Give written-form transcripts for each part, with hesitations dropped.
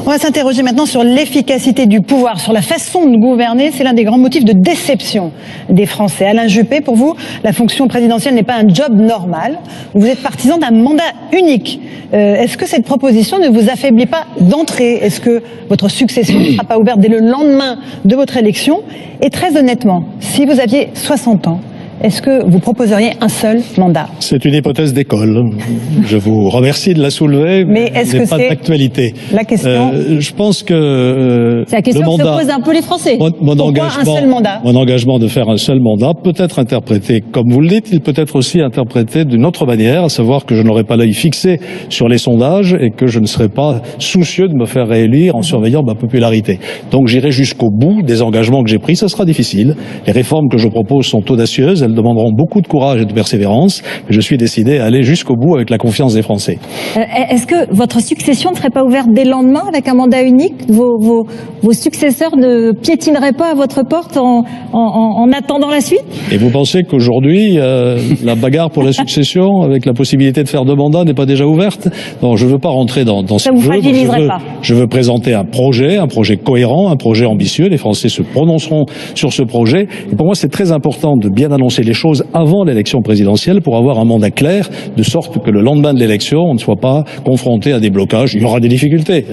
On va s'interroger maintenant sur l'efficacité du pouvoir, sur la façon de gouverner. C'est l'un des grands motifs de déception des Français. Alain Juppé, pour vous, la fonction présidentielle n'est pas un job normal. Vous êtes partisan d'un mandat unique. Est-ce que cette proposition ne vous affaiblit pas d'entrée? Est-ce que votre succession ne sera pas ouverte dès le lendemain de votre élection? Et très honnêtement, si vous aviez 60 ans, est-ce que vous proposeriez un seul mandat? C'est une hypothèse d'école. Je vous remercie de la soulever, mais est-ce que pas d'actualité. La question je pense que c'est la question que se posent un peu les Français. Un seul mandat? Mon engagement de faire un seul mandat peut être interprété, comme vous le dites, il peut être aussi interprété d'une autre manière, à savoir que je n'aurai pas l'œil fixé sur les sondages et que je ne serai pas soucieux de me faire réélire en surveillant ma popularité. Donc j'irai jusqu'au bout des engagements que j'ai pris. Ce sera difficile. Les réformes que je propose sont audacieuses. Elles demanderont beaucoup de courage et de persévérance, mais je suis décidé à aller jusqu'au bout avec la confiance des Français. Est-ce que votre succession ne serait pas ouverte dès le lendemain avec un mandat unique? Vos successeurs ne piétineraient pas à votre porte en attendant la suite? Et vous pensez qu'aujourd'hui, la bagarre pour la succession, avec la possibilité de faire 2 mandats, n'est pas déjà ouverte? Non, je ne veux pas rentrer dans ce jeu. Ça vous fragiliserait pas? Je veux présenter un projet cohérent, un projet ambitieux. Les Français se prononceront sur ce projet. Et pour moi, c'est très important de bien annoncer les choses avant l'élection présidentielle pour avoir un mandat clair, de sorte que le lendemain de l'élection, on ne soit pas confronté à des blocages. Il y aura des difficultés.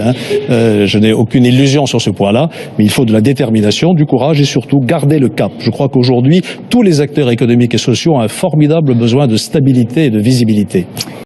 Je n'ai aucune illusion sur ce point-là, mais il faut de la détermination, du courage et surtout garder le cap. Je crois qu'aujourd'hui, tous les acteurs économiques et sociaux ont un formidable besoin de stabilité et de visibilité.